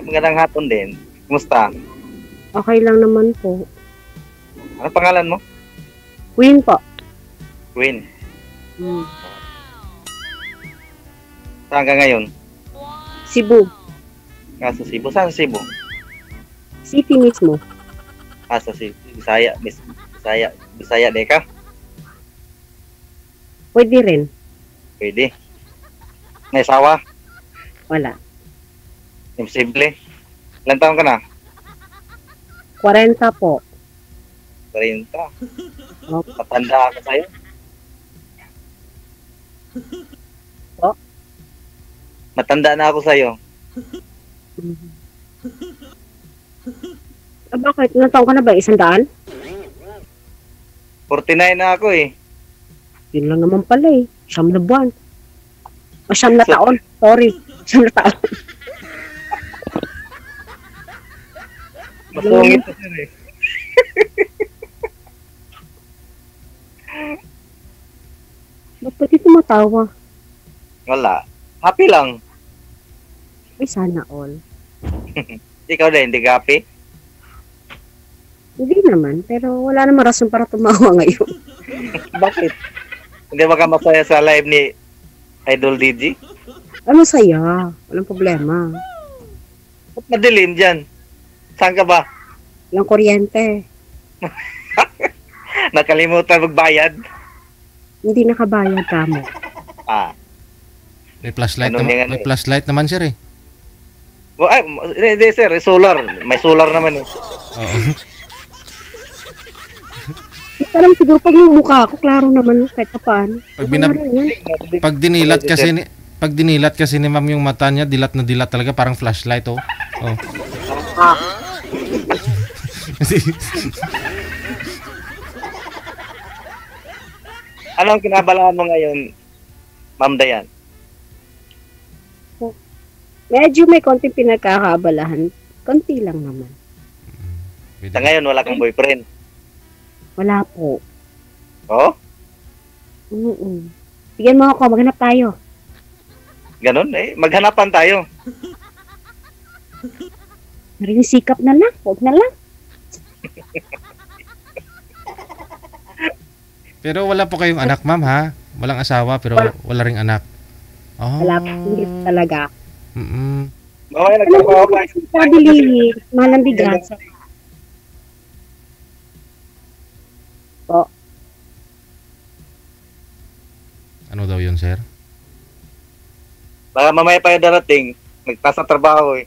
Magandang hapon din. Kumusta? Okay lang naman po. Ano pangalan mo? Queen po. Queen. Hmm. Saan ka ngayon? Cebu. Sa Cebu. Saan sa Cebu? City mismo. Sa Cebu. Bisaya. Bisaya de ka? Pwede rin. Pwede. May asawa? Wala. Imposible. Ilan taon ka na? 40 po. 30. Oh. Matanda ako sa'yo. Po? Matanda na ako sa'yo. Mhm. Bakit? Ilang taon ka na ba? 100? 49 na ako eh. Yun lang naman pala eh. 9 na buwan. O 9 na So- taon. Sorry. 9 na taon. Masungit na sir eh. Ba't pati tumatawa? Wala. Happy lang. Ay, sana all. Ikaw din, hindi ka happy? Hindi naman. Pero wala naman rason para tumawa ngayon. Bakit? Hindi ba ka masaya sa live ni Idol DG? Ano saya? Walang problema. Ba't madilim dyan? Saan ka ba? Walang kuryente. Nakalimutan magbayad? Hindi nakabayad ka mo. Ah. May flashlight Ano naman, yung ano may eh? flashlight naman sir eh. Well, ay, hindi sir, solar. May solar naman eh. Oo. Parang siguro pag yung mukha ko, klaro naman kahit pa paano. Pag pag dinilat kasi ni ma'am yung mata niya, dilat na dilat talaga, parang flashlight oh. Oh. Ano ang kinabalaan mo ngayon, Ma'am Dayan? Medyo may konting pinagkakaabalahan. Konti lang naman. Sa ngayon, wala kang boyfriend. Wala po. Oh? Bigyan mo ako, maghanap tayo. Ganon eh. Maghanapan tayo. Maring sikap na lang, huwag na lang. Pero wala po kayong anak ma'am ha? Walang asawa pero wala ring anak. Oh. Wala po, hindi talaga. Okay, nagtrabaho ka. Sabi, malang bigat. Po. Ano daw yun sir? Baka mamaya pa yung darating. Nagtas na trabaho eh.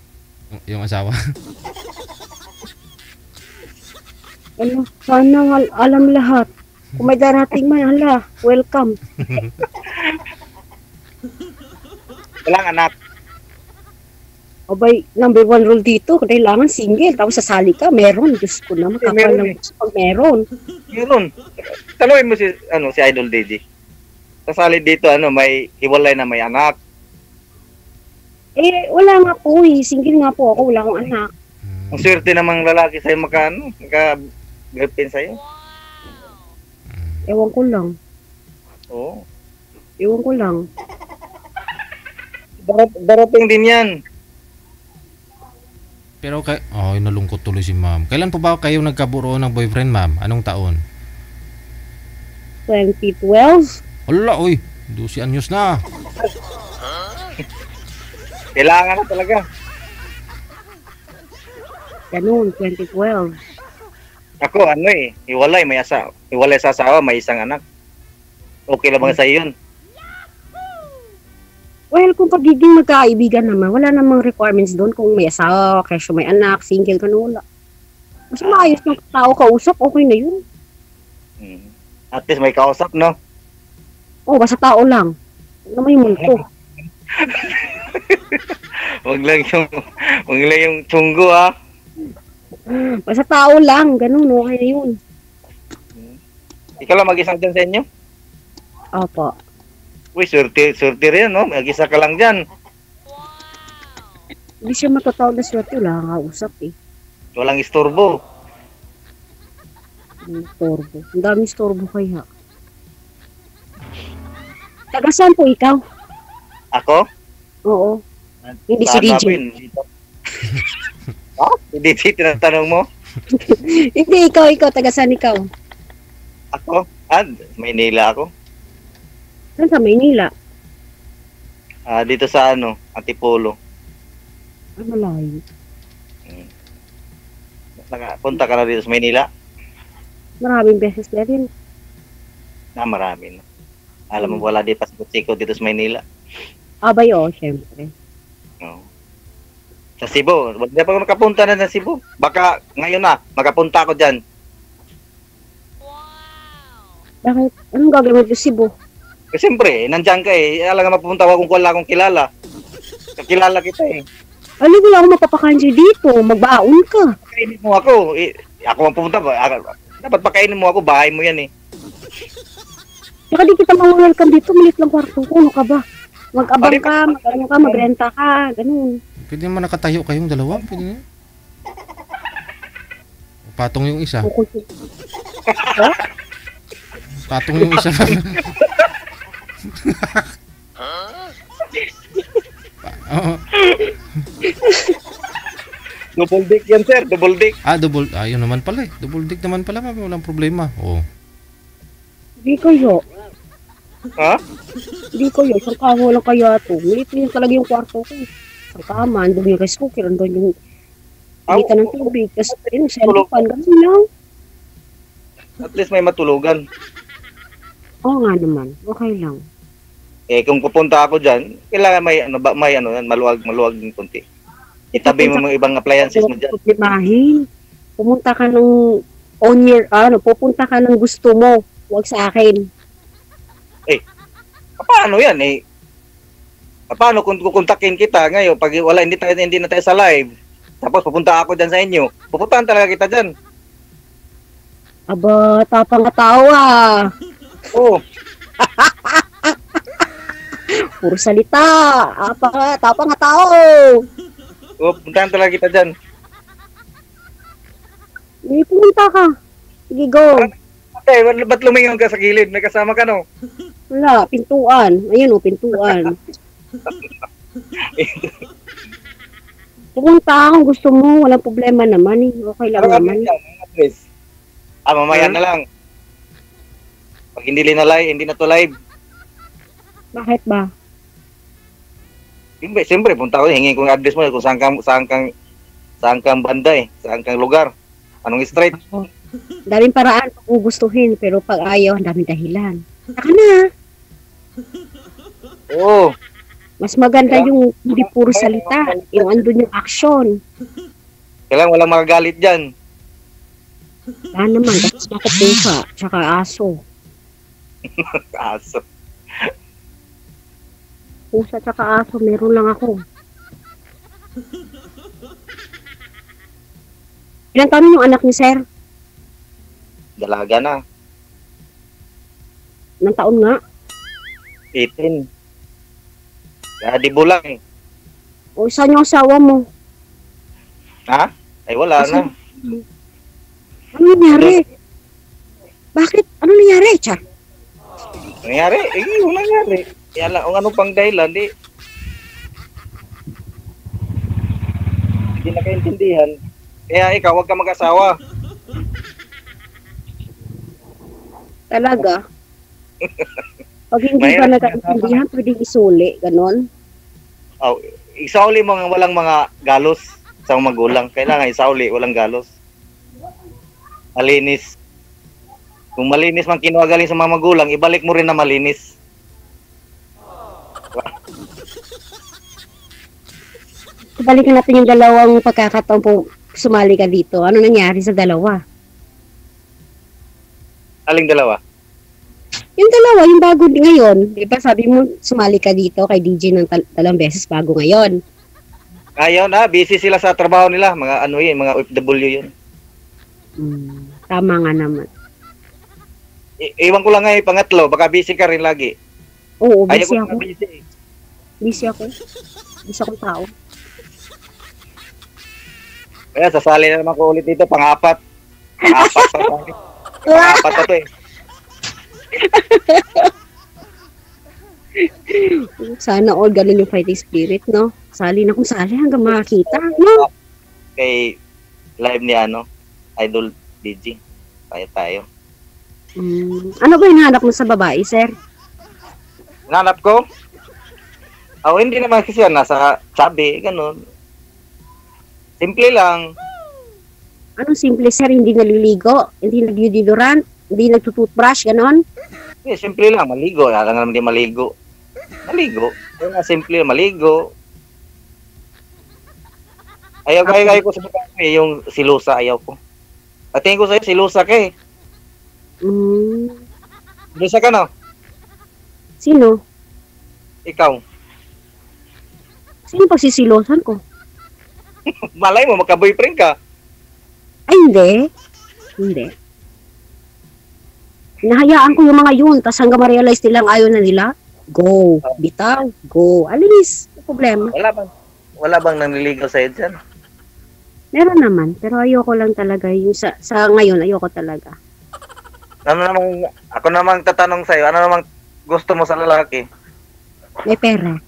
Yung asawa? Ano, sana alam lahat. Kung may darating man, hala, welcome. Walang anak. Abay, number 1 rule dito, kailangan single. Tapos sasali ka, meron. Diyos ko na, makakal meron ng eh. gusto pag meron. Meron. Tanungin mo si Idol DJ. Kasali dito, may hiwalay na may anak. Eh, wala nga po eh. Single nga po ako, wala akong anak. Ang swerte namang lalaki sa'yo maka-girlfriend sa'yo. Ewan ko lang. Oo. Ewan ko lang. Darating din yan. Pero nalungkot tuloy si ma'am. Kailan po ba kayo nagkabuo ng boyfriend ma'am? Anong taon? 2012? Wala, uy. 12 anyos na. Kailangan na talaga. Ganun, 2012. Ako, hiwalay sa asawa, may isang anak. Okay lang ba sa'yo yun? Well, kung pagiging magkaibigan naman, wala namang requirements doon kung may asawa, kesyo may anak, single ka na wala. Mas maayos ng tao kausap, okay na yun. At least may kausap, no? Oh, basta tao lang. Ano naman yung multo. Wag lang yung tunggo, ha? Basta tao lang, ganun, okay na yun. Ikaw lang mag-isang dyan sa inyo? Opo. Uy, surti rin, no? Mag-isa ka lang dyan. Hindi siya matatawag na swerte, wala kang kausap eh. Walang istorbo. Istorbo. Ang daming istorbo kaya. Taga saan po ikaw? Ako? Oo. Hindi si Saan DJ. namin? Dito. Ha? Hindi tinatanong mo? Hindi, ikaw, taga saan ikaw? Ako? Maynila ako. Saan sa Maynila? Dito sa Antipolo. Malayo. Punta ka na dito sa Maynila? Maraming beses na rin. Marami na. Alam mo, wala di pa sikot dito sa Maynila. Abay, syempre. No. Sa Cebu. Hindi pa ako nakapunta na sa Cebu. Baka ngayon na, makapunta ako dyan. Bakit? Anong gagawin mo sa Cebu? Siyempre, nandyan ka alam nga mapupunta ako kung wala akong kilala. Kakilala kita Alam, wala akong mapapakain sa'yo dito. Magbaon ka. Pakainin mo ako. Ako ang pupunta ba? Dapat pakainin mo ako. Bahay mo yan Saka di kita welcome dito. Malit lang kwarto ko. Ano ka ba? Mag-abang ka, magrenta ka. Ganun. Pwede naman nakatayo kayong dalawa. Pwede na. Patong yung isa. Patong yung isa. Oo. Double dick yan, sir. Double dick. Yun naman pala eh. Double dick naman pala. Walang problema. Oo. Di kayo. Ha? Di kayo. Isang kamo lang kaya ito. Malit lang talaga yung kwarto ko. Ang kama, andun yung rice cooker, andun yung kita ng tubig. Tapos yung cellphone, ganun lang. At least may matulugan. Oo nga naman. Okay lang. Kung pupunta ako dyan, kailangan may maluwag din kunti. Itabi mo mga ibang appliances mo dyan. Problemahin. Pupunta ka ng pupunta ka ng gusto mo. Huwag sa akin. Paano yan Paano kung kukontakin kita ngayon pag hindi na tayo sa live? Tapos pupunta ako dyan sa inyo. Pupuntahan talaga kita dyan. Aba, tapang katawa. Oo. Puro salita. Tapang katao. Pupuntahan talaga kita dyan. Hindi, pumunta ka. Sige, go. Ba't lumingon ka sa gilid? May kasama ka, no? Wala, pintuan. Ayun, pintuan. Pumunta kung gusto mo. Walang problema naman. Okay lang naman. Mamaya na lang. Pag hindi na to live. Bakit ba? Siyempre, punta ko, hingin ko yung address mo kung saan kang banda saan kang lugar. Anong street? Daming paraan kung gustuhin, pero pag ayaw, daming dahilan. Saka na. Oo. Mas maganda yung hindi puro salita, yung andun yung action. Kailangan walang magagalit dyan. Wala naman, kasi ako pusa, tsaka aso. Aso. Pusa tsaka aso, meron lang ako. Ilan taon yung anak ni Sir? Dalaga na. Ilang taon nga? 18. Di bulang O, saan yung asawa mo? Ha? Ay, wala na. Ano nangyari? Bakit? Ano nangyari, Char? Nangyari? Yung nangyari. Kung ano pang dahilan, hindi nakaintindihan. Kaya ikaw, huwag ka mag-asawa. Talaga? Pag hindi ka nakaintindihan, pwedeng isuli, ganon? Isauli mo nga walang mga galos sa magulang. Kailangan isauli, walang galos. Malinis. Kung malinis man kinuha galing sa mga magulang, ibalik mo rin na malinis. Balikan natin yung dalawang pagkakataon po sumali ka dito. Ano nangyari sa dalawa? Aling dalawa? Yung dalawa, yung bago ngayon. Di ba sabi mo sumali ka dito kay DJ ng dalawang beses bago ngayon? Ngayon busy sila sa trabaho nila. Mga mga OFW yun. Tama nga naman. Iwan ko lang ngayon pangatlo. Baka busy ka rin lagi. Oo, busy Ayaw ako. Busy. Busy ako. Busy akong tao. Kaya sasali na naman ko ulit dito, pang-apat. Pang-apat pa tayo. Pang-apat na to Sana all ganun yung fighting spirit, no? Sali na kung sali hanggang makakita, no? Kay live ni Idol DJ. Kaya tayo. Ano ba hinahanap mo sa babae, sir? Nanap ko? Hindi naman kasi yan. Nasa chubby, ganun. Simple lang. Anong simple, sir? Hindi naliligo? Hindi nag-deodorant? Hindi nagtutoothbrush? Ganon? Simple lang. Maligo. Kaya naman di maligo. Maligo. Kaya nga simple, maligo. Ayaw ko sa babae, yung silusa, ayaw ko. At tingin ko sa'yo, silusa ka eh. Silusa ka no? Sino? Ikaw. Sino pagsisilosan ko? Malay mo, magka-boyfriend ka. Ay, hindi. Hindi. Nahayaan ko yung mga yun, tas hanggang ma-realize nilang ayaw na nila, go. Bitaw, go. Alis. May problema. Wala bang nanliligaw sa'yo dyan? Meron naman, pero ayoko lang talaga. Yung sa ngayon, ayoko talaga. Ako namang tatanong sa'yo, ano namang gusto mo sa lalaki? May pera.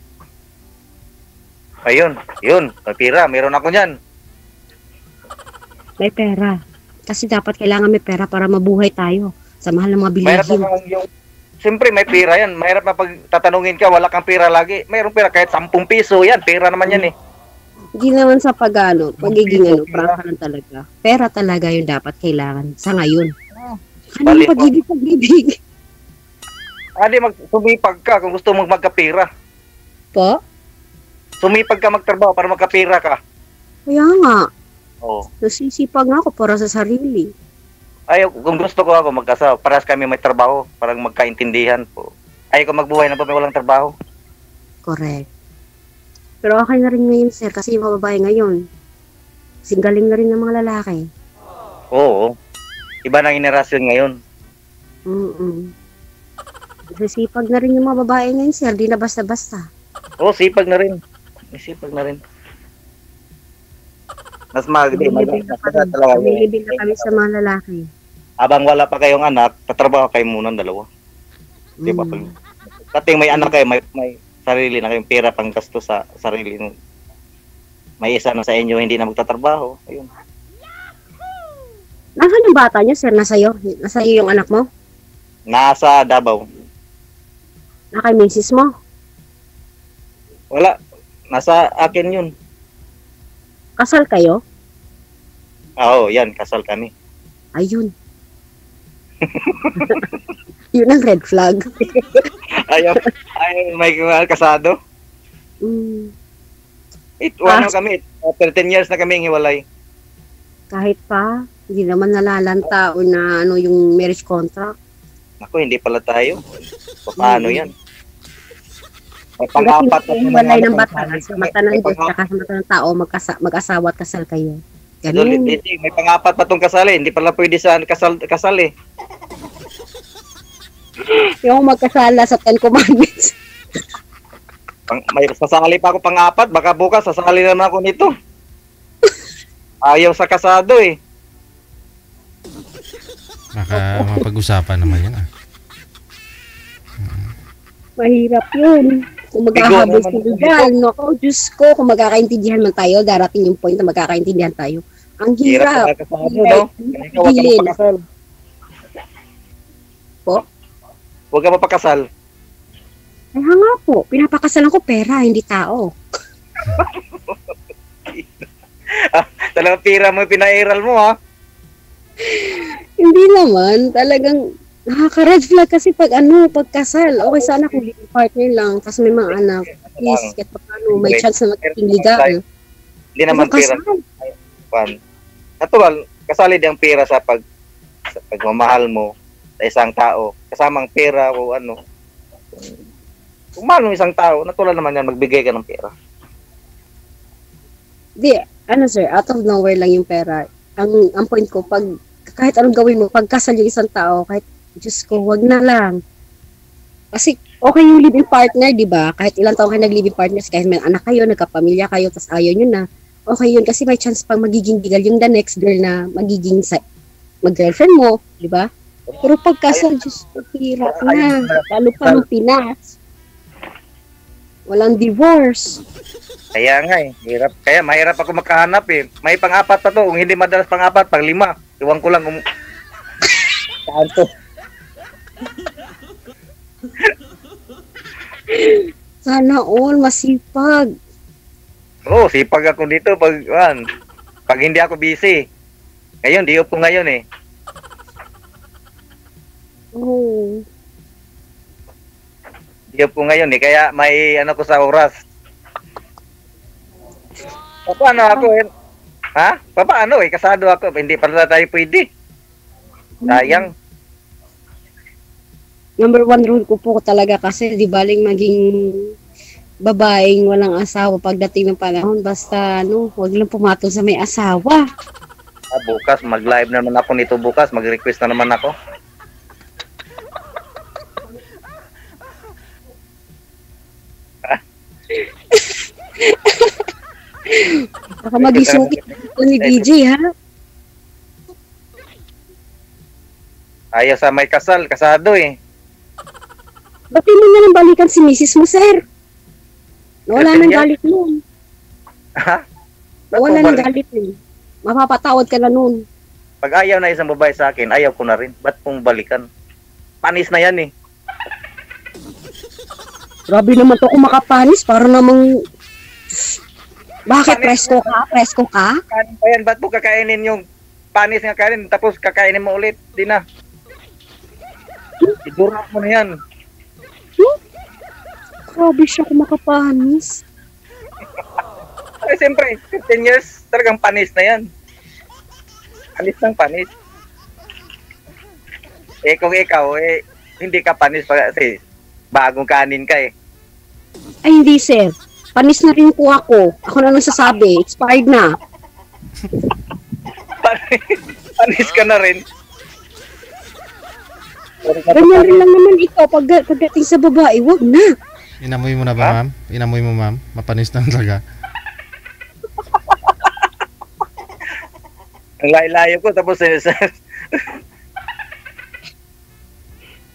Ayun, may pira, meron ako niyan. May pera. Kasi dapat kailangan may pera para mabuhay tayo sa mahal ng mga Mahirap bilihin. naman siyempre may pira yan. Mahirap na pag tatanungin ka, wala kang pira lagi. Mayroong pira kahit 10 piso yan. Pira naman yan eh. Hindi naman sa pagiging prangka talaga. Pera talaga yung dapat kailangan sa ngayon. Ano yung pag-ibig? Sumipag ka kung gusto mong magkapira. Po? Sumipag ka magtrabaho para magkapira ka. Kaya nga. Oo. Nasisipag nga ako para sa sarili. Kung gusto ko ako magkasawa, paras kami may trabaho, parang magkaintindihan po. Ayaw ko magbuhay na may walang trabaho. Correct. Pero okay na rin ngayon, sir, kasi yung mga babae ngayon, singgaling na rin ng mga lalaki. Oo. Iba na generasyon ngayon. Sisipag na rin yung mga babae ngayon, sir, di na basta-basta. Oo, sipag na rin. May sipag na rin. Mas talaga. Nilibig na kami sa mga lalaki. Habang wala pa kayong anak, tatrabaho kayo muna ng dalawa. Di ba? Kating may anak kayo, may sarili na kayong pera pang gasto sa sarili. May isa na sa inyo, hindi na magtatrabaho. Ayun. Nasaan yung bata niyo, sir? Nasa'yo? Nasa'yo yung anak mo? Nasa Davao. Kay misis mo? Wala. Nasa akin yun. Kasal kayo? Oo, yan. Kasal kami. Ayun. Yun ang red flag. Ayaw, may kasado. Kami, 13 years na kami hiwalay. Kahit pa, hindi naman nalalanta o na yung marriage contract. Ako, hindi pala tayo. Paano yan? May pang-apat na hiwalay ng bata sa mata ng Diyos at sa mata ng tao, mag-asawa at kasal kayo. Ganun. May pang-apat pa itong kasal eh. Hindi pala pwede sa kasal eh. Yung magkasala sa 10 Commandments. May sasali pa ako pang-apat. Baka bukas sasali naman ako nito. Ayaw sa kasado eh. Baka mapag-usapan naman yan ah. Mahirap yun. Kung magkakahabol sa legal, no? Diyos ko, kung magkakaintindihan man tayo, darating yung point na magkakaintindihan tayo. Ang hirap. Hirap kasado, no? Huwag ka mapakasal. Po? Huwag ka mapakasal. Ay, nga po. Pinapakasalan ko pera, hindi tao. Talagang pira mo, pinairal mo ha? Hindi naman. Talagang nakaka-red flag kasi pagkasal. Okay sana kung living partner lang, tapos may mga anak. Please, kahit paano, may chance na magiging legal. Hindi naman pira. Natural, kasali din ang pira sa pagmamahal mo sa isang tao. Kasamang pera o ano. Kung mahal mo isang tao, natural naman yan, magbigay ka ng pera. Di, sir, out of nowhere lang yung pera. Ang point ko, kahit anong gawin mo, pagkasal yung isang tao, kahit Diyos ko, wag na lang. Kasi okay yung living partner, di ba? Kahit ilang taon kayo nag-living partners, kahit may anak kayo, nagkapamilya kayo, tas ayaw nyo na, okay yun. Kasi may chance pang magiging legal yung the next girl na magiging mag-girlfriend mo, di ba? Pero pagkasal, Diyos ko, hirap na. Lalo pa ng Pinas. Walang divorce. Kaya nga eh, hirap. Kaya mahirap ako makahanap eh. May pang-apat pa to. Kung hindi madalas pang-apat, pang-5. Iwan ko lang kung saan to. Sana all masipag. Oo, sipag ako dito pag hindi ako busy. Ngayon, di ko ngayon eh. Oh. Di ko ngayon eh. Kaya may ano ko sa oras. Paano ako eh? Ha? Paano eh? Kasado ako. Hindi pala tayo pwede. Sayang. Number 1 rule ko po talaga kasi di baling maging babaeng walang asawa pagdating ng panahon. Basta huwag lang pumatol sa may asawa. Bukas, mag-live na naman ako nito bukas. Mag-request na naman ako. Baka magisukit ni DJ, ha? Ayaw sa may kasado eh. Ba't hindi na nang balikan si Mrs. mo, sir? Nawala nang galit nun. Ha? Nawala nang galit nun. Mapapatawad ka na nun. Pag ayaw na isang babae sa akin, ayaw ko na rin. Ba't pong balikan? Panis na yan eh. Grabe naman to kung makapanis. Para namang... Bakit? Presko ka? Presko ka? Kanin pa yan, ba't po kakainin yung panis nga kanin, tapos kakainin mo ulit? Di na. Idurok mo na yan. Grabe siya kung makapanis. Ay, siyempre, 15 years, talagang panis na yan. Panis ng panis. Eh, kung ikaw, hindi ka panis kasi bagong kanin ka eh. Ay, hindi, sir. Panis na rin po ako. Ako na nagsasabi. Expired na. Panis ka na rin. Ganyan rin lang naman ikaw. Pagdating sa babae, wag na. Inamoy mo na ba, ma'am? Inamoy mo, ma'am? Mapanis na talaga. Ang layo-layo ko, tapos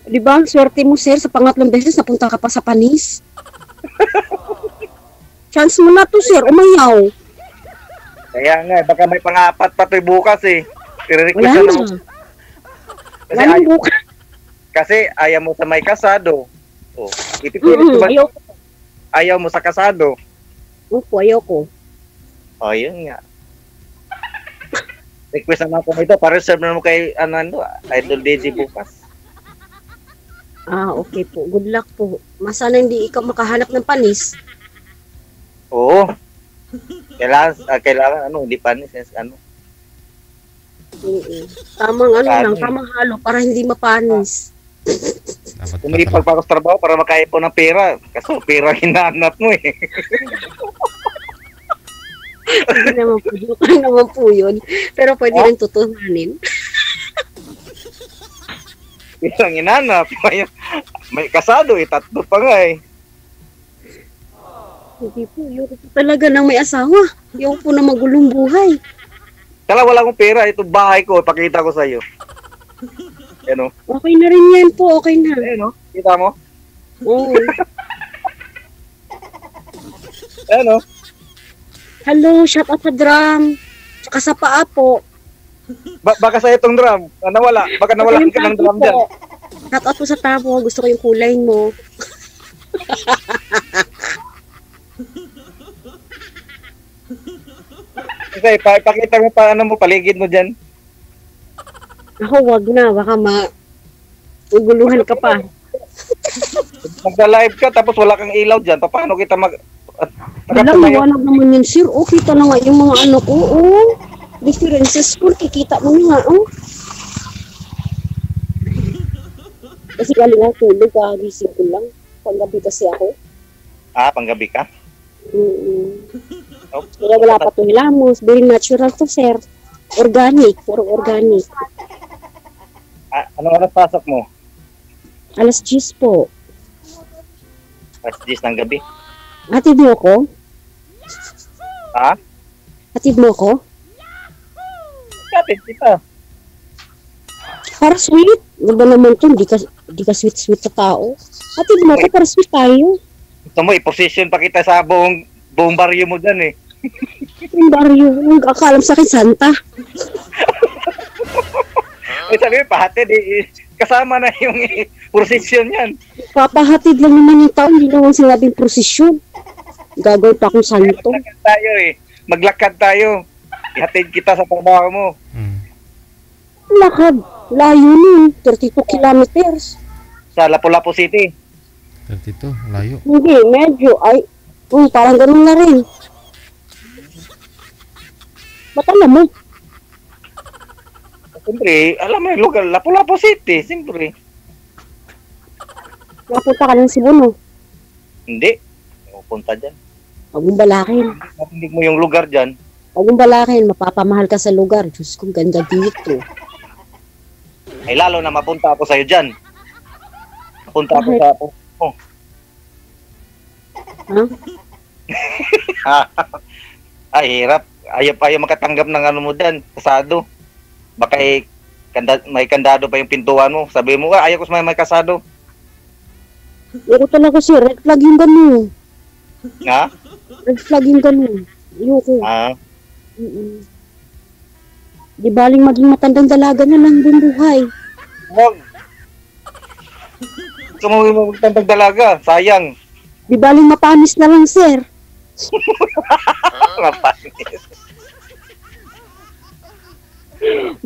Di ba, ang swerte mo, sir, sa pangatlong beses napunta ka pa sa panis. Chance mo na to, sir. Umayaw. Kaya nga, baka may pang-apat pa to'y bukas eh. Wala na. Wala na bukas. Kasi ayaw mo sa may kasado. Oh, ipipilit ko ba? Ayaw mo sa kasado. Opo, ayaw ko. Oh, yun nga. Request naman ko nito para serve naman kay Idol DJ bukas. Okay po. Good luck po. Masana hindi ikaw makahanap ng panis. Oo. Kailangan hindi panis, Tamang lang, tamang halo para hindi mapanis. Tumipag pa ako sa trabaho para makaipon ng pera. Kasi pera hinahanap mo eh. Hindi naman po yun. Pero pwede rin tutuhanin. Pirang hinahanap. May kasado eh. 3 pa nga eh. Hindi po. Yung talaga nang may asawa. Yung po na magulong buhay. Kala wala akong pera. Ito bahay ko. Pakita ko sa iyo. Ano? Okay na rin yan po. Okay na. Ano? Kita mo? Oo. Ano? Hello, shout out sa drum. Tsaka sa paa po. Baka sa itong drum. Nawala. Baka nawala ka ng drum dyan. Shout out po sa tabo. Gusto ko yung kulay mo. Kasi pakita mo pa paligid mo dyan. Ako, wag na. Baka uguluhan ka pa. Magda-live ka tapos wala kang ilaw dyan. Paano kita Wala, mawalag naman yun, sir. Kita na nga yung mga ko. Differences ko. Kikita mo nga, Kasi galing ako tulog, kagising ko lang. Panggabi kasi ako. Panggabi ka? Kaya wala pa itong hilamos. Very natural to, sir. Organic. Puro organic. Anong oras pasok mo? Alas 10 po. Alas 10 ng gabi. Hatid mo ko? Ha? Hatid mo ko? Kapit kita. Para sweet. Ano ba naman ito? Di ka sweet-sweet sa tao. Hatid mo ko para sweet tayo. Gusto mo, i-position pa kita sa buong baryo mo dyan eh. Yung baryo, yung akalam sa akin, Santa. Eh, sabi mo, pahatid eh. Kasama na yung position yan. Papahatid lang naman yung tao, hindi naman sinabing prosesyon. Gagawin pa akong santo. Maglakad tayo eh. Maglakad tayo. Ihatid kita sa trabaho mo. Lakad, layo nun, 32 kilometers. Sa Lapu-Lapu City. 32, layo. Hindi, medyo, parang ganun na rin. Ba't alam mo? Siyempre, alam mo yung lugar, Lapu-Lapu City, siyempre. Napunta ka ng Cebu, no? Hindi. Pupunta dyan. Huwag mong balakin. Matindig mo yung lugar dyan. Huwag mong balakin, mapapamahal ka sa lugar. Diyos ko, ganda dito. Ay lalo na mapunta ako sa'yo dyan. Mapunta ako sa... Oh. Ha? Ay, hirap. Ayaw makatanggap ng ano mo dyan. Kasado. Baka may kandado pa yung pintuan mo. Sabi mo, ayaw ko sa may kasado. Ayoko talaga sir, red flag yung ganun. Nga? Red flag yung ganun. Ayoko. Di baling maging matandang dalaga na lang din buhay. Wag. Gusto mo magtandang dalaga. Sayang. Di baling mapanis na lang sir. Mapanis.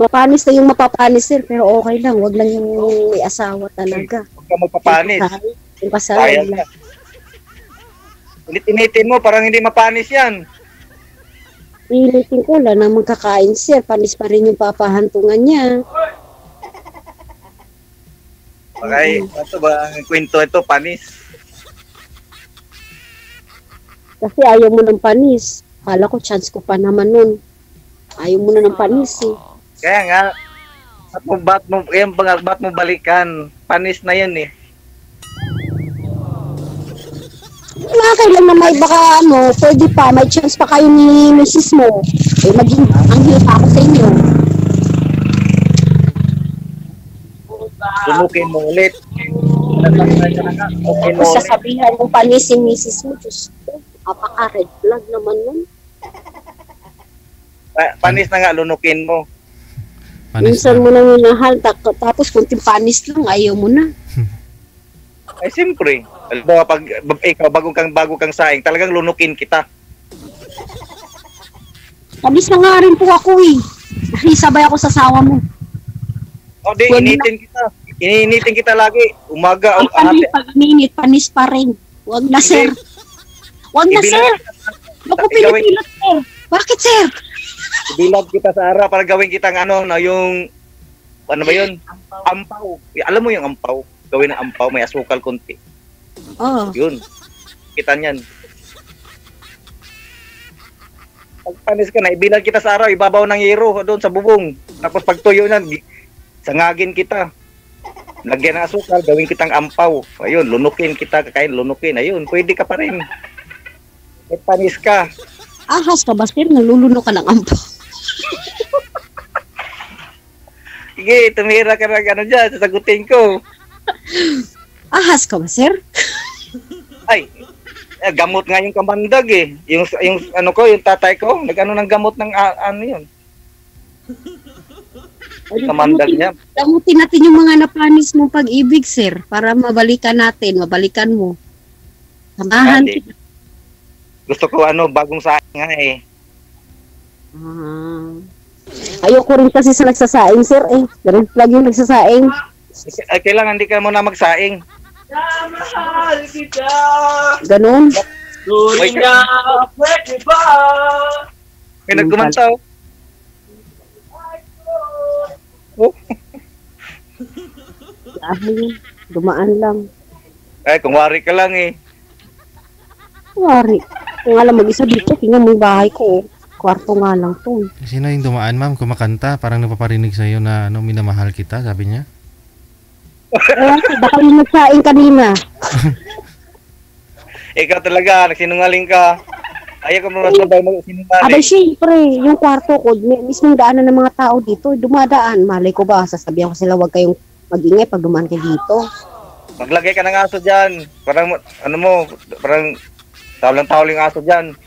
Mapanis na yung mapapanis sir, pero okay lang. Wag lang yung may asawa talaga. Huwag ka magpapanis. Yung kasal Sayang lang. na. Init-initin mo, parang hindi mapanis yan. Pilitin ko, wala namang kakain sir. Panis pa rin yung papahantungan niya. Okay, ito ba ang kwento ito, panis? Kasi ayaw mo ng panis. Kala ko chance ko pa naman nun. Ayaw mo na ng panis eh. Kaya nga, ba't mo balikan? Panis na yan eh. Kailan na may baka pwede pa, may chance pa kayo ni misis mo. Eh, maging anghel pa ako sa inyo. Lumukin mo ulit. Tapos sasabihan mo panis si misis mo. Diyos ko, apaka-red flag naman nun. Panis na nga, lunukin mo. Panis Minsan na. mo nang minahal, tapos kunting panis lang, ayaw mo na. Ay, siyempre. Alam mo, pag ikaw, bago kang saing, talagang lunukin kita. Panis na nga rin po ako eh. Nakisabay ako sa sawa mo. O di, initin kita. Iniinitin kita lagi. Umaga, Ay, pag minit, panis pa rin. Huwag na sir. Huwag na sir. Naku, pinipilat sir. Bakit sir? Ibilad kita sa araw para gawin kitang yung, ano ba yun? Ampaw. Alam mo yung ampaw? Gawin ng ampaw, may asukal konti. Oo. Yun. Kita niyan. Pag panis ka na, ibilad kita sa araw, ibabaw ng yero doon sa bubong. Tapos pag tuyo na, sangagin kita. Lagyan ng asukal, gawin kitang ampaw. Ayun, lunukin kita, kakain, lunukin. Ayun, pwede ka pa rin. May panis ka. Ahas ka ba sir? Naluluno ka ng ampo. Sige, tumira ka ng dyan, sasagutin ko. Ahas ka ba sir? Ay, gamot nga yung kamandag eh. Yung yung tatay ko, nag-ano ng gamot ng yun. Kamandag niya. Damutin natin yung mga napanis mong pag-ibig sir, para mabalikan mo. Samahan Hindi. Gusto ko bagong saing nga eh. Ayoko rin kasi sa nagsasaing sir eh. Red flag yung nagsasaing. Ay, kailangan hindi ka muna magsaing. Mahal kita. Ganon. Tuloy na, pwede ba? May nagkumantaw. Oh. Dahil, dumaan lang. Ay, kung wari ka lang eh. Wari. Kung alam mag-isa dito, tingnan mo yung bahay ko. Kwarto nga lang to. Sino yung dumaan, ma'am? Kumakanta, parang napaparinig sa'yo na minamahal kita, sabi niya. Baka yung nagsaing kanina. Ikaw talaga, nagsinungaling ka. Ayaw ko muna sabay sinungaling. Abay, syempre, yung kwarto ko, mismong daanan ng mga tao dito, dumadaan. Malay ko ba, sasabihan ko sila, huwag kayong mag-ingay pag dumaan kayo dito. Maglagay ka ng aso dyan. Parang, ano mo, parang tawlang-tawling aso dyan.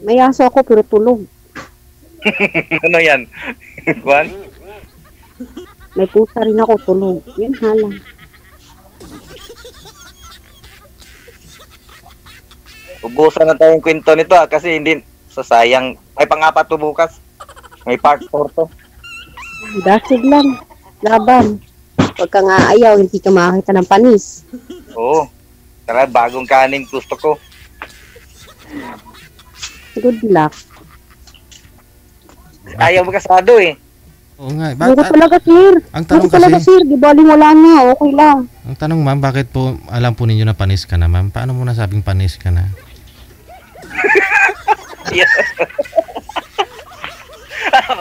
May aso ako pero tulog. Ano yan? Juan? May pusa rin ako tulog. Yan halang. Ubusan na tayong kwento nito kasi hindi sasayang. May pang-apat to bukas. May part 4 to. Dasig lang. Laban. Huwag ka nga ayaw, hindi ka makakita ng panis. Oo. Tara, bagong kanin gusto ko. Good luck. Ayaw mo kasado eh. Oo nga. Ano ko talaga, sir? Ang tanong Ano talaga, kasi, sir? Di baling wala na. Okay lang. ang tanong ma'am, bakit po alam po ninyo na panis ka na ma'am? Paano mo nasabing panis ka na?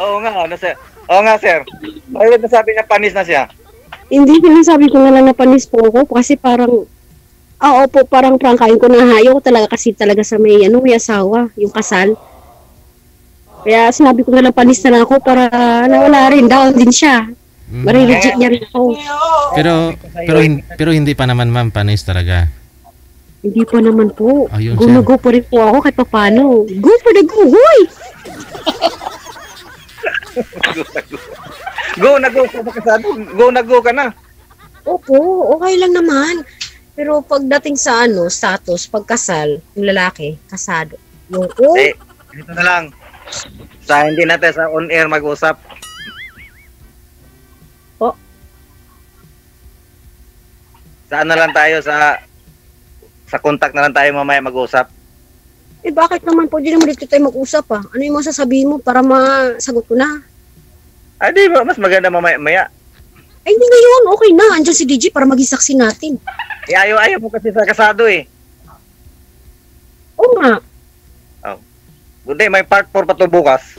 Oo nga, ano sir? Oo nga sir. Bakit nasabi niya panis na siya? Hindi, sinasabi ko na lang na panis po ako kasi parang, opo, parang prangkain ko na hayo ko talaga kasi talaga sa may, may asawa, yung kasal. Kaya sinabi ko na lang panis na lang ako para nawala rin, down din siya. Mm. Marireject niya rin ako. Pero hindi pa naman ma'am panis talaga. Hindi pa naman po. Ayun Go siya. na go pa rin po ako kahit pa paano. Go for the go, hoy! Go na go ka na kasado. Go na go ka na. Opo, okay lang naman. Pero pagdating sa status, pagkasal, yung lalaki, kasado. Yung Eh, dito na lang. Sa hindi natin sa on-air mag-usap. Po? Saan na lang tayo sa contact na lang tayo mamaya mag-usap. Eh bakit naman po, di naman dito tayo mag-usap Ano yung masasabihin mo para masagot ko na? Ay, di ba? Mas maganda mamaya. Ay hindi ngayon, okay na. Andiyan si DJ para maging saksi natin. Eh, ayaw mo kasi sa kasado eh. Oo nga. Hindi, may part 4 pa to bukas.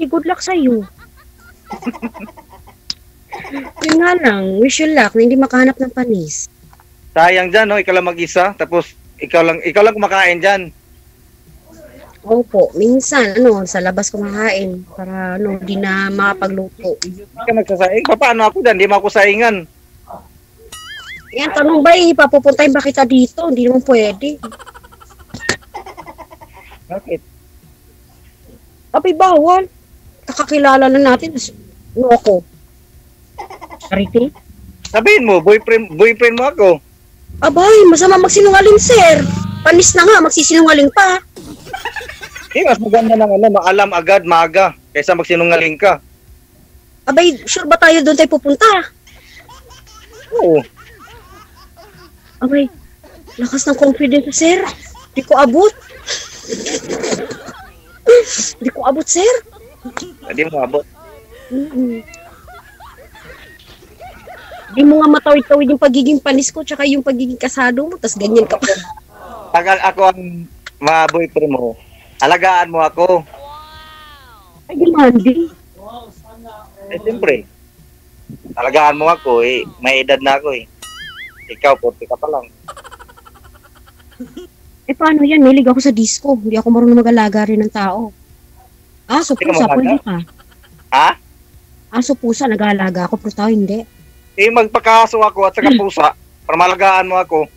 Di good luck sa'yo. Yun nga lang, wish you luck na hindi makahanap ng panis. Sayang dyan, no? Ikaw lang mag-isa. Tapos, ikaw lang kumakain dyan. Opo, minsan, sa labas kumakain para, di na makapagluto. Hindi ka nagsasaing. Paano ako dyan? Hindi mo ako saingan. Yan, tanong ba, papupuntahin ba kita dito? Hindi naman pwede. Bakit? Abay, bawal. Kakakilala na natin. Ano ako? Charity? Sabihin mo, boyfriend mo ako. Abay, masama magsinungaling, sir. Panis na nga, magsisinungaling pa. Eh, mas maganda lang maalam agad, maaga, kaysa magsinungaling ka. Abay, sure ba tayo doon tayo pupunta? Oo. Abay, lakas ng confidence, sir. Di ko abot. Di ko abot, sir. Hindi mo abot. Di mo nga matawid-tawid yung pagiging panis ko tsaka yung pagiging kasado mo, tas ganyan ka pa. Pag ako ang ma-boyfriend mo, alagaan mo ako. Ay, demanding. Eh, siyempre. Alagaan mo ako, eh. May edad na ako, eh. Ikaw, 40 ka pa lang. Eh, paano yan? Milig ako sa disco. Hindi ako marunong mag-alaga rin ng tao. Aso, Hindi ka pusa, mag-alaga? pwede ka. Ha? Aso, pusa, nag-aalaga ako, pero tao hindi. Eh, magpakaso ako at saka pusa para malagaan mo ako.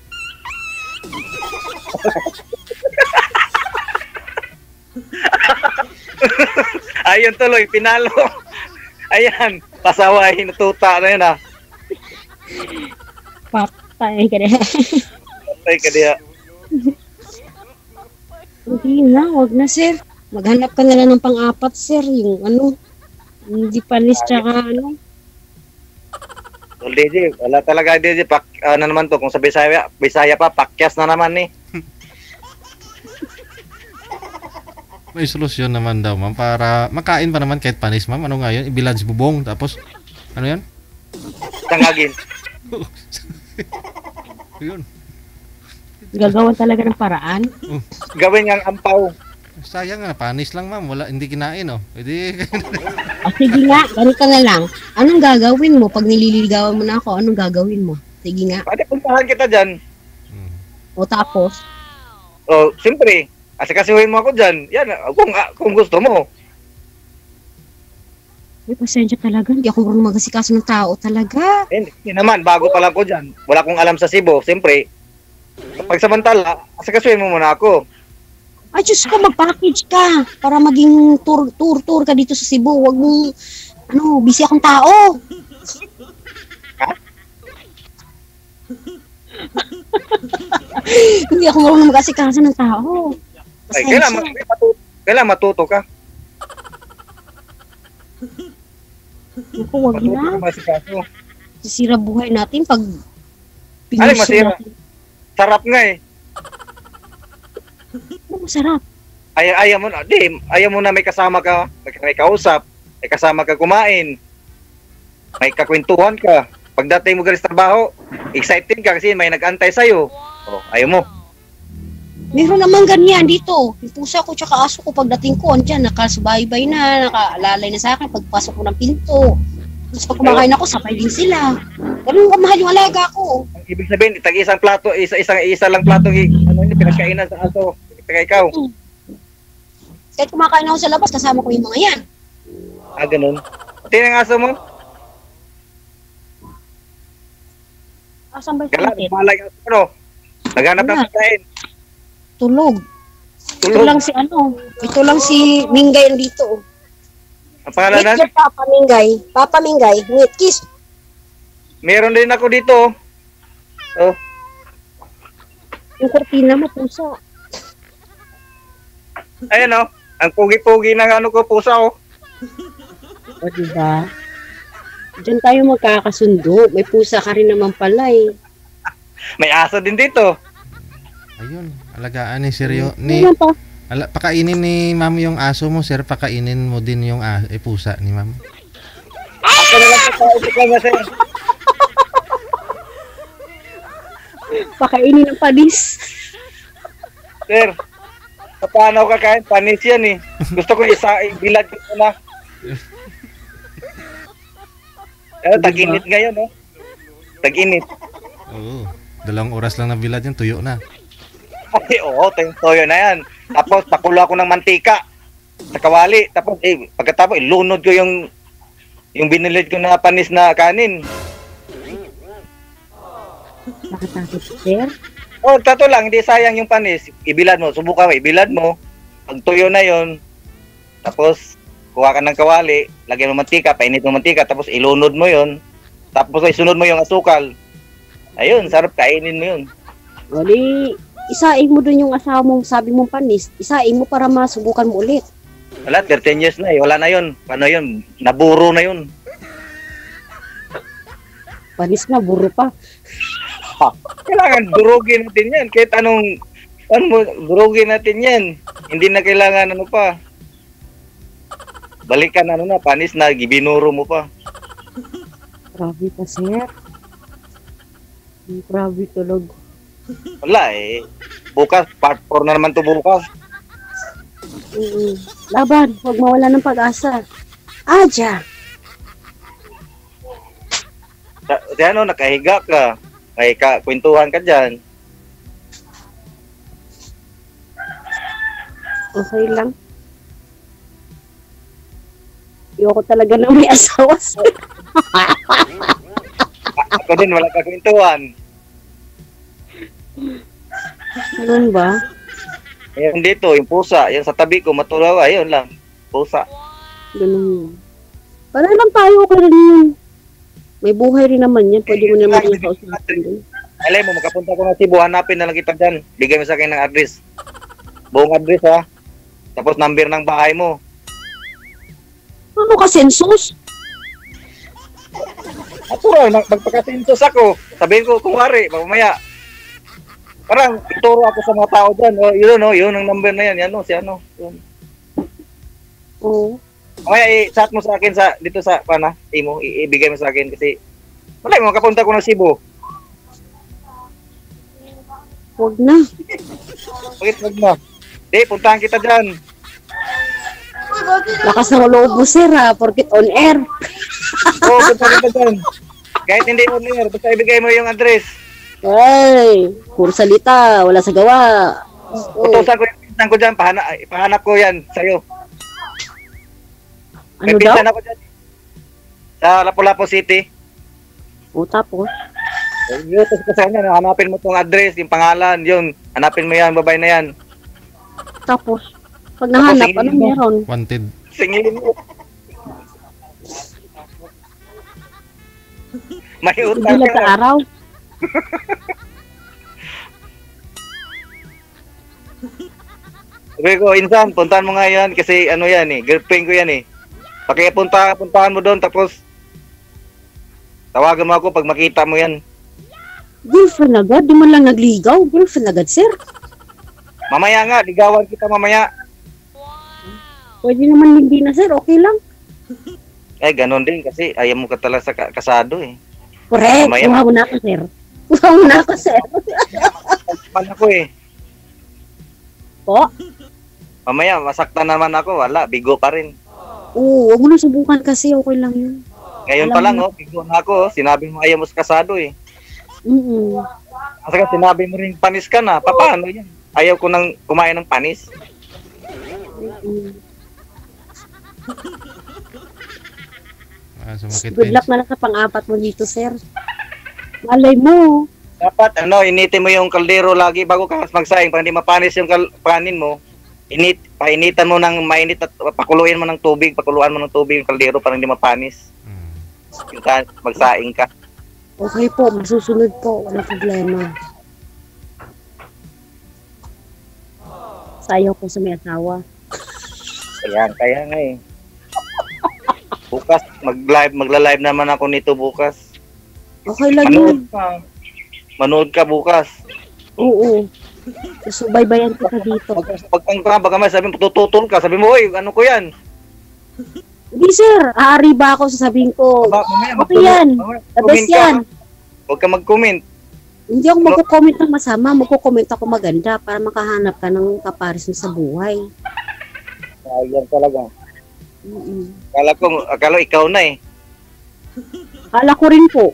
Ayun tuloy, pinalo. Ayan, pasawahin na tuta na yun ah. Patay ka rin. Ay, kadiya. Hindi na, wag na, sir. Maghanap ka na lang ng pang-apat, sir. Yung hindi panis tsaka Well, DJ, wala talaga DJ. Ano naman to, kung sa Bisaya pa, pakyas na naman eh. May solusyon naman daw ma'am para makain pa naman kahit panis ma'am. Ano nga yun? Ibilans bubong tapos ano yan? Tangagin. Yun. gagawan talaga ng paraan. Gawin ngang ampaw. Sayang nga, panis lang ma'am. Wala, hindi kinain oh. Pwede. Sige nga, ganito na lang. Anong gagawin mo pag nililigawan mo na ako? Anong gagawin mo? Sige nga. Pwede puntahan kita dyan. O tapos? O, siyempre, asikasuhin mo ako dyan. Yan, kung gusto mo. Ay, pasensya talaga. Hindi ako marunong magasikaso ng tao talaga. Hindi naman, bago pa lang ko dyan. Wala akong alam sa Cebu. Siyempre, kapag samantala, asakasuhin mo muna ako. Ay, Diyos ko, mag-package ka para maging tour ka dito sa Cebu. Huwag mong, busy akong tao. Hindi ako marunong mag-asikaso ng tao. Ay, Pasensya. kailangan matuto ka. Naku, huwag Matuto ka na. masikaso. Sisira buhay natin pag Ay, masira. natin. Sarap nga eh. Ano masarap? Ayaw mo na may kasama ka, may kausap, may kasama ka kumain, may kakwentuhan ka. Pagdating mo galing sa trabaho, excited ka kasi may nag-antay sa'yo. Oh, ayaw mo. Meron naman ganyan dito. Yung pusa ko tsaka aso ko pagdating ko, andyan, nakasubaybay na, nakaalalay na sa akin pagpasok ko ng pinto. Tapos pag kumakain ako, sabay din sila. Ganun kamahal yung alaga ko. Ang ibig sabihin, tag-isang plato, isa lang plato, pinagkainan sa aso. Kaya ikaw. Kahit kumakain ako sa labas, kasama ko yung mga yan. Ganun. Pati ng aso mo, Asan ba kala, yung malay aso mo, naghanap ng Wala. pagkain. Tulog. Ito Tulog. lang si Mingay dito. Ang pangalan Meet na, your Papa Mingay. Papa Mingay, meet, kiss. meron din ako dito. Oh, Yung kortina mo, pusa. ayan oh. Ang pugi-pugi ng ko, pusa oh. O, diba? Diyan tayo magkakasundo. May pusa ka rin naman pala eh. May aso din dito. Ayun, alagaan ni Seryo. Ni, Ano pa? pakainin ni ma'am yung aso mo, sir. Pakainin mo din yung pusa ni ma'am. Ako na lang pagkausap lang sir. Pakainin ng panis. Sir, paano ka kain? Panis yan eh. Gusto ko bilad ko na. Tag-init ngayon, no? Tag-init. Oo. 2 oras lang na bilad yan, tuyo na. Ay, oo, toyo na yan. Tapos, pakulo ako ng mantika sa kawali. Tapos, pagkatapos, ilunod ko yung binilid ko na panis na kanin. Nakatakot, sir. Oh, tato lang, hindi sayang yung panis. Ibilad mo, subukan mo, ibilad mo. Pag tuyo na yon, tapos, kuha ka ng kawali, lagyan mo mantika, painit mo mantika, tapos ilunod mo yon. Tapos, isunod mo yung asukal. Ayun, sarap kainin mo yun. O di, isain mo dun yung asawa mong sabi mong panis. Isain mo para masubukan mo ulit. Wala, 13 years na eh. Wala na yun. Paano yun? Naburo na yun. Panis na, buro pa. Kailangan durugin natin yan. Kahit anong, durugin natin yan. Hindi na kailangan ano pa. Balikan na, panis na, gibinuro mo pa. Grabe pa, sir. Grabe tulog. Wala eh. Bukas, part 4 na naman to bukas. Laban, huwag mawala ng pag-asa. Aja! Nakahiga ka. Ay, kwentuhan ka dyan. Okay lang. Ayoko talaga na may asawa, sir. Ako din, wala ka kwentuhan. Ganun ba? Ayun dito, yung pusa. Yan sa tabi ko, matulaw. Ayun lang. Pusa. Ganun yun. Para lang tayo, okay rin yun. May buhay rin naman yan. Pwede mo naman yung kausapin din. Alay mo, makapunta ko na Cebu. Hanapin na lang kita dyan. Bigay mo sa akin ng address. Buong address ha. Tapos number ng bahay mo. Ano ka, sensus? Natural, magpakasensos ako. Sabihin ko, kumari, mamaya. Parang ituro ako sa mga tao dyan. O, yun ang number na yan. Yan o, si ano. Yun. Oo. Mamaya, i-chat mo sa akin dito sa, imo, ibigay mo sa akin kasi wala, makapunta ko ng Cebu. Huwag na. Bakit wag mo? Puntahan kita dyan. Lakas ng loob mo, sir, ha? Porkit on air. Oo, puntahan kita dyan. Kahit hindi on air, basta ibigay mo yung address. Ay, puro salita. Wala sa gawa. Utusan ko yung pinsan ko dyan, pahanap ko yan sa'yo. Ano May daw? pinsan ako dyan. Sa Lapu-Lapu City. O tapos, Yutos ko sa kanya, hanapin mo tong address, yung pangalan, yun. Hanapin mo yan, babae na yan. tapos, pag nahanap, sige, anong meron? Wanted. Singilin mo. May utang Bilag sa ka. araw. Sabi ko, Insan, puntahan mo nga yan kasi ano yan eh, girlfriend ko yan eh. Puntahan mo doon tapos tawagan mo ako pag makita mo yan. Girlfriend agad? Di man lang nagligaw? Girlfriend agad, sir? Mamaya nga, ligawan kita mamaya. Pwede naman hindi na, sir. Okay lang. Eh, ganon din kasi ayaw mo ka talaga sa kasado eh. Correct. Mamaya. Kuha mo na ako, sir. Kuha mo na ako, sir. Man ako eh. Po? Mamaya, masaktan naman ako, wala, bigo pa rin. Oo, huwag mo na subukan kasi. Okay lang yun. Ngayon Alam pa lang mo. oh, bigo na ako, oh. Sinabi mo ayaw mo sa kasado eh. Mm-mm. Kasi sinabi mo rin panis ka na, paano yan? Ayaw ko nang kumain ng panis. Mm-mm. Sumakit Good luck na lang sa pang-apat mo dito, sir. Malay mo. Dapat initin mo yung kaldero lagi bago ka magsaing para hindi mapanis yung kanin mo. Painitan mo ng mainit at pakuluin mo ng tubig, pakuluan mo ng tubig yung kaldero para hindi mapanis. Yung magsaing ka. Okay po, masusunod po. Wala problema. Sayaw ko sa may asawa. Kaya nga eh. Bukas magla-live naman ako nito bukas. Okay lang yun. Manood ka bukas. Oo. Subaybayan ko ka dito. Pag baka may sabi mo tututol ka, sabi mo, "Oy, ano ko 'yan?" Hindi, sir. Aari ba ako sasabihin ko? Mamaya, Okay yan. The best ka. yan. Huwag ka mag-comment. Hindi ako magko-comment ng masama. Magko-comment ako maganda para makahanap ka ng kapares mo sa buhay. Ayan talaga. Mm-mm. Akala ikaw na eh. Kala ko rin po.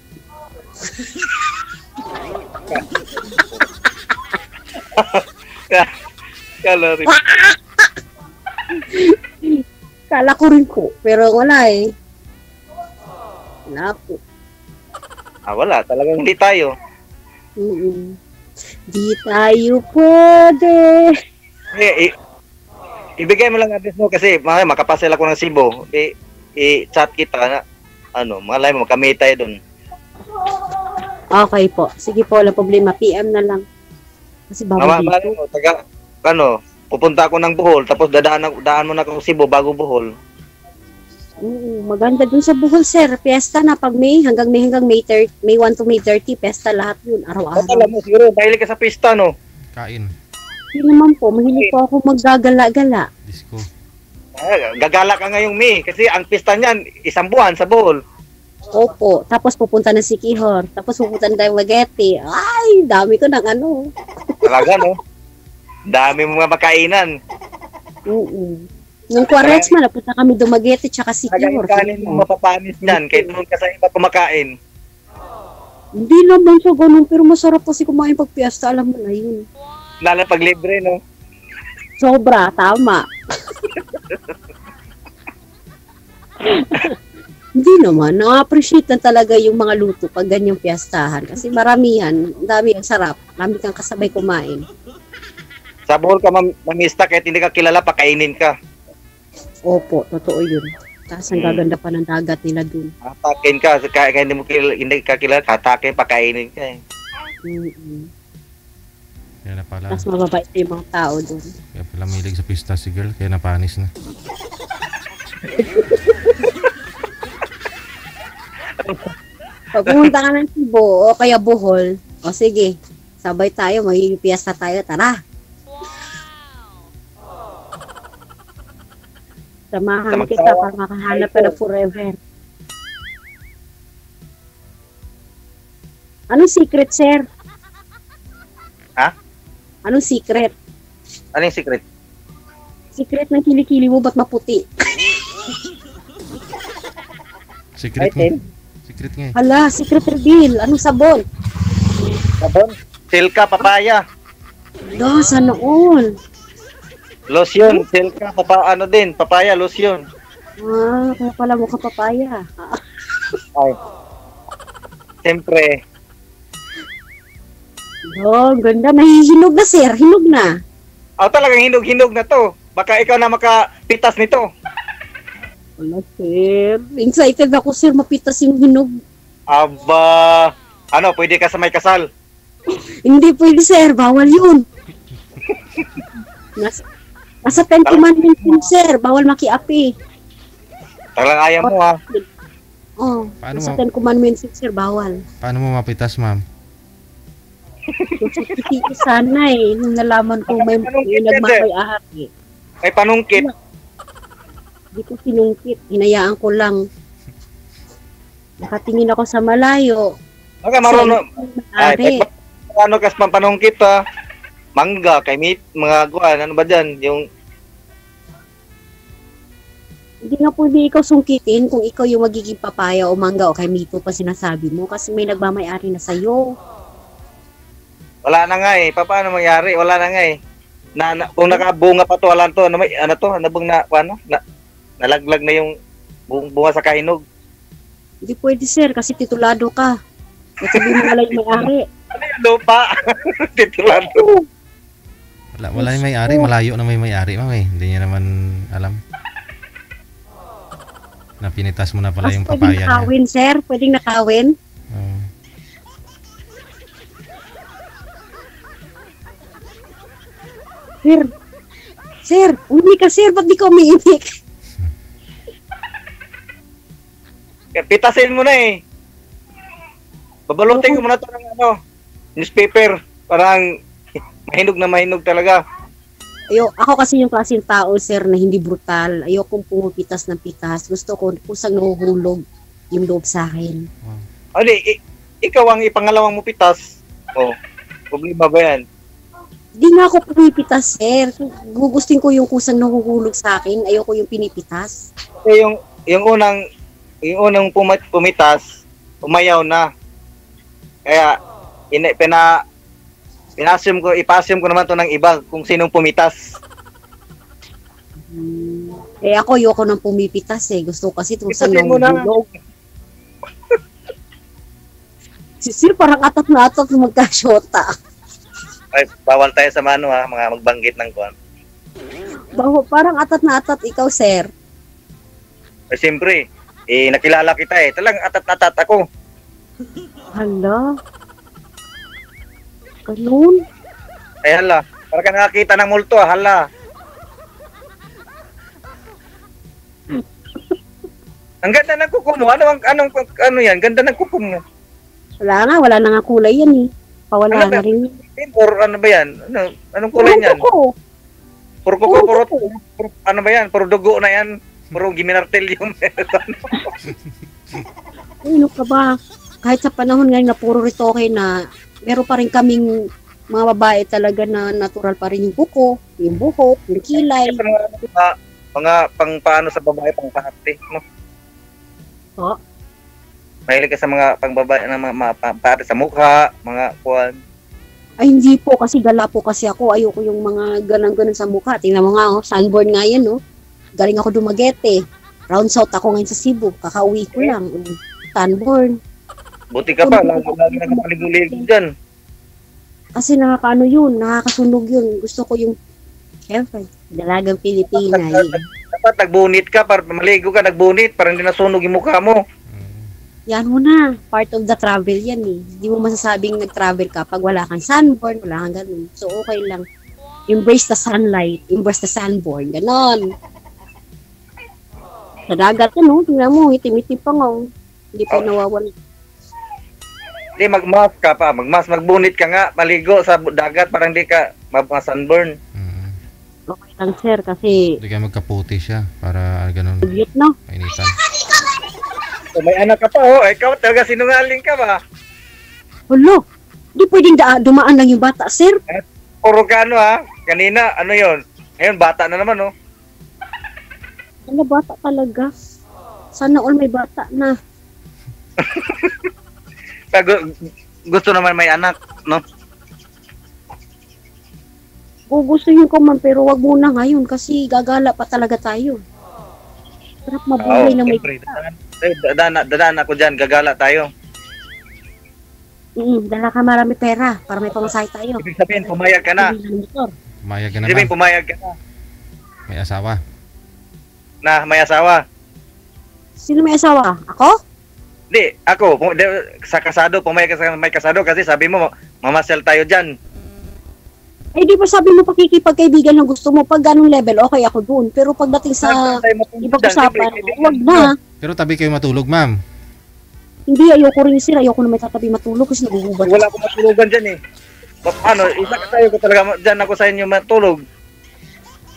Kala rin. Kala ko rin po. Pero wala eh. Wala po. Wala. Talagang hindi tayo. Mm-mm. Di tayo pwede. Ibigay mo lang address mo kasi makapasel ako ng Cebu. I-chat kita na malay mo kami tayo doon. Okay po. Sige po, wala problema. PM na lang. Kasi bawal Malay dito. mo, pupunta ako ng Bohol tapos daan mo na ako Cebu bago Bohol. Maganda dun sa Bohol, sir. Fiesta na pag May, hanggang May 1 to May 30, fiesta lahat yun, araw-araw. Alam mo siguro, dahil ka sa pista, no? Kain. Hindi naman po, mahilig po ako maggagala-gala. Disco. Gagala ka ngayong May kasi ang pista niyan, isang buwan sa Bohol. Opo, tapos pupunta na si Kihor, tapos pupunta na tayo Magete. Ay, dami ko ng ano. Talaga, no? Dami mo mga makainan. Nung Quaresma, napunta kami Dumaguete tsaka si Talagang Kihor. kanin mo mapapanis niyan kahit doon ka sa iba kumakain. Hindi naman siya ganun, pero masarap kasi kumain pag piyesta, alam mo na yun. Lalo pag libre, no? Sobra, tama. Hindi naman, na-appreciate na talaga yung mga luto pag ganyang piyestahan. Kasi maramihan, dami ang sarap. Marami kang kasabay kumain. Sa Bohol ka mamista kahit hindi ka kilala, pakainin ka. Opo, totoo yun. Tapos ang gaganda pa ng dagat nila dun. Hatakin ka, kahit hindi ka kilala, hatakin, pakainin ka eh. Kaya na pala. Tapos mababait na yung mga tao dun. Kaya pala mahilig sa pista si girl. Kaya napanis na. Pag pumunta ka ng Cebu o kaya Bohol, o sige, sabay tayo, magiging tayo, tara. Samahan kita para makahanap ka na forever. Anong secret, sir? Ha? Anong secret? Ano yung secret? Secret ng kilikili mo, ba't maputi? Secret nga. Secret nga eh. Hala, secret reveal. Anong sabon? Sabon? Silka, papaya. Sana all. Lotion, silka, papaya, lotion. Kaya pala mukha papaya. Ay. Siyempre. Oh, ganda. Nahihinog na, sir. Hinog na. Talagang hinog-hinog na to. Baka ikaw na makapitas nito. Wala, sir. Excited ako, sir. Mapitas yung hinog. Aba. Ano, pwede ka sa may kasal? Hindi pwede, sir. Bawal yun. Nasa 10 commandments yun, sir. Bawal makiapi. Talagang ayaw mo ha. Oh, Paano nasa mo- 10 commandments yun, sir. Bawal. Paano mo mapitas, ma'am? Hindi ko sana nung nalaman ko may nagmamayari. May panungkit. Hindi ko sinungkit. Hinayaan ko lang. Nakatingin ako sa malayo. Baka marunong. Ari. Ano kas panungkit ha? Mangga, kay meat, mga guan. Ano ba dyan? Yung Hindi nga pwede ikaw sungkitin kung ikaw yung magiging papaya o mangga o kay mito pa sinasabi mo kasi may nagmamayari na sa'yo. wala na nga eh. Paano mangyari? Wala na nga eh. Kung nakabunga pa to, wala to. Ano to? Ano bang nalaglag na yung bunga sa kahinog. Hindi pwede, sir, kasi titulado ka. At sabihin mo wala yung may-ari. Ano yung lupa? Titulado. Wala yung may-ari, malayo na may may-ari, ma'am eh. Hindi niya naman alam. Na pinitas mo na pala yung Pwedeng papaya niya. nakawin, sir. Pwedeng nakawin. Oo. Sir. Sir, umimik ka, sir. Ba't di ka umiimik? Pitasin mo na eh. Babalutin ko muna to ng newspaper. Parang mahinog talaga. Ako kasi yung klaseng tao, sir, na hindi brutal. Ayokong pumipitas ng pitas. Gusto ko kusang nahuhulog yung loob sa akin. Ikaw ang ipangalawang mo pitas. Problema ba yan? Hindi nga ako pumipitas, sir. Gugustin ko yung kusang nahuhulog sa akin. Ayoko yung pinipitas. Kasi yung unang pumitas, umayaw na. Kaya ipasum ko naman to ng iba kung sinong pumitas. Ako ayoko nang pumipitas eh. Gusto ko kasi kusang Ipitasin mo na. nahuhulog. Si sir, parang atat na atat na magkasyota. Ay, bawal tayo sa mga magbanggit ng kuwan. Parang atat na atat ikaw, sir. Ay, siyempre, nakilala kita eh. Talagang atat ako. Hala. Ganun? Ay, hala. Para ka nakakita ng multo, hala. Ang ganda ng kuko mo. Ano yan? Ganda ng kuko mo. Wala na nga kulay yan eh. Pawala Ano na ba? rin. Or ano ba yan? Anong kulay niyan? Puro kuko, puro ano ba yan? Puro dugo na yan. Puro giminartel yung Ano ka ba? Kahit sa panahon ngayon na puro ritoke na, meron pa rin kaming mga babae talaga na natural pa rin yung kuko, yung buhok, yung kilay. mga pang paano sa babae, pang pahati, no? Oh. Mahilig ka sa mga pang babae na mga pahati sa mukha, mga kuwan. Ay hindi po, kasi gala po kasi ako. Ayoko yung mga ganang-ganan sa mukha. Tingnan mo nga, sunburn nga yan, no? Galing ako Dumaguete. Round south ako ngayon sa Cebu. Kakauwi ko lang. Sunburn. Buti ka pa, lagi nakapaligo-ligo dyan. Kasi nakakaano yun, nakakasunog yun. Gusto ko yung, syempre, dalagang Pilipina. Dapat nagbunit ka, para maligo ka, nagbunit, para hindi nasunog yung mukha mo. Yan mo na. Part of the travel yan eh. Hindi mo masasabing nag-travel ka pag wala kang sunburn, wala kang ganun. So okay lang. Embrace the sunlight, embrace the sunburn. Ganon. Sa dagat yan, no? Tingnan mo, itim-itim pa nga. Hindi pa nawawala. Hindi, magmask ka pa. Magbunit ka nga, maligo sa dagat, para hindi ka ma-sunburn. Okay lang, sir, kasi Hindi kayo magkaputi siya para ganun dugyot, no? mainitan. So, may anak ka pa, ikaw talaga sinungaling ka ba? Hulo, di pwedeng dumaan lang yung bata, sir. Puro ka kanina, ano yon? Ngayon, bata na naman, Ano, bata talaga. Sana all may bata na. Gusto naman may anak, no? Gugustuhin ko man, pero wag muna ngayon kasi gagala pa talaga tayo. Sarap mabuhay na may... siyempre. Dadaan ako dyan, gagala tayo. Dala ka marami pera para may pamasahe tayo. Ibig sabihin, pumayag ka na. Bili ng motor. Pumayag ka na Ibig sabihin, ma'am. pumayag ka na. May asawa. Na may asawa. Sino may asawa? Ako? Hindi, ako, sa kasado, pumayag ka sa may kasado kasi sabi mo, mamasal tayo dyan. Eh, di ba sabi mo pakikipagkaibigan ng gusto mo? Pag ganong level, okay ako doon. Pero pagdating sa Saan tayo matulog ibang dyan? usapan, Siyempre, kaibigan wag mo. na. Pero tabi kayo matulog, ma'am. Hindi, ayoko rin sir. Ayoko na may tatabi matulog kasi nagugubat. Wala akong matulugan dyan eh. Paano, isa ka tayo ko talaga, dyan ako sa inyo matulog.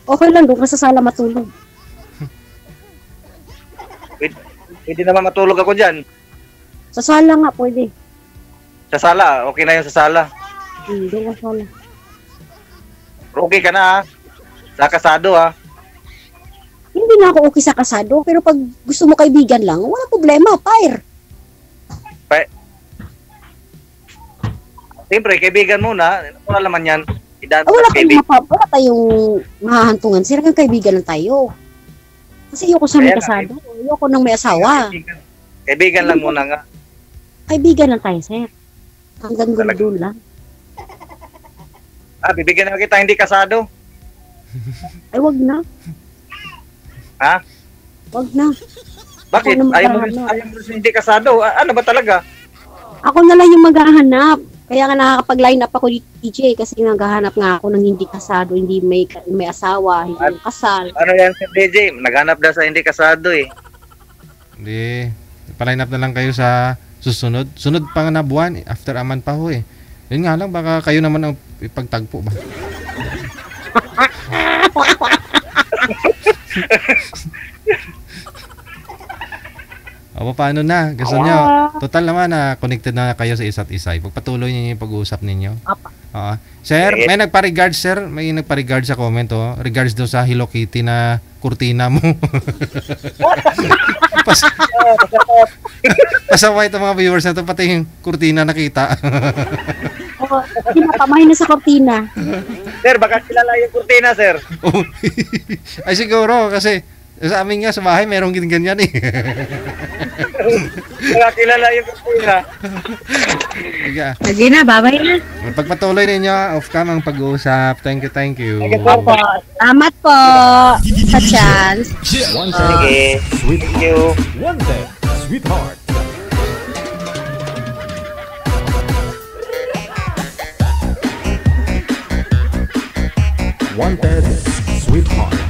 Okay lang, doon ka sa sala matulog. Pwede naman matulog ako dyan. Sa sala nga, pwede. Sa sala, okay na yun sa sala. Doon ka sa sala. Okay ka na ha. Sa kasado ha. Hindi na ako okay sa kasado, pero pag gusto mo kaibigan lang, wala problema, fire. Siyempre, kaibigan muna. Wala naman yan. Wala tayong mahahantungan. Sila kang kaibigan lang tayo. Kasi ayoko sa may Kaya nga, kasado. Ayoko nang may asawa. Kaibigan lang muna nga. Kaibigan lang tayo, sir. Hanggang doon lang. Bibigyan na kita hindi kasado. Ay, wag na. Ha? Wag na. Bakit? Ako na Ayaw mo maghahanap. hindi kasado. Ano ba talaga? Ako na lang yung maghahanap. Kaya nga nakakapag-line up ako dito, DJ, kasi naghahanap nga ako ng hindi kasado, hindi may asawa, hindi yung kasal. Ano yan si DJ? Naghanap daw sa hindi kasado eh. Hindi. Paline up na lang kayo sa susunod. Sunod pa nga na buwan, after a month pa ho eh. Yun nga lang, baka kayo naman ang ipagtagpo ba? O paano na? Gusto nyo? Total naman na connected na kayo sa isa't isa. Pagpatuloy niyo yung pag-uusap ninyo. Apa. Oo. Sir, may nagpa-regards sir. May nagpa-regards sa comment oh. Regards daw sa Hello Kitty na kurtina mo. Pasaway itong mga viewers na ito. Pati yung kurtina nakita. Pinapamay na sa kortina. Sir, baka kilala yung kurtina, sir. Oh. Ay siguro kasi sa amin nga sa bahay merong ganyan eh. Baka kilala yung kurtina. Sige na, babay na. Pagpatuloy ninyo, off-cam ang pag-uusap. Thank you. Opo. Salamat po sa chance. One Sige. sweet, Thank you. one day, sweetheart. Wanted, sweetheart.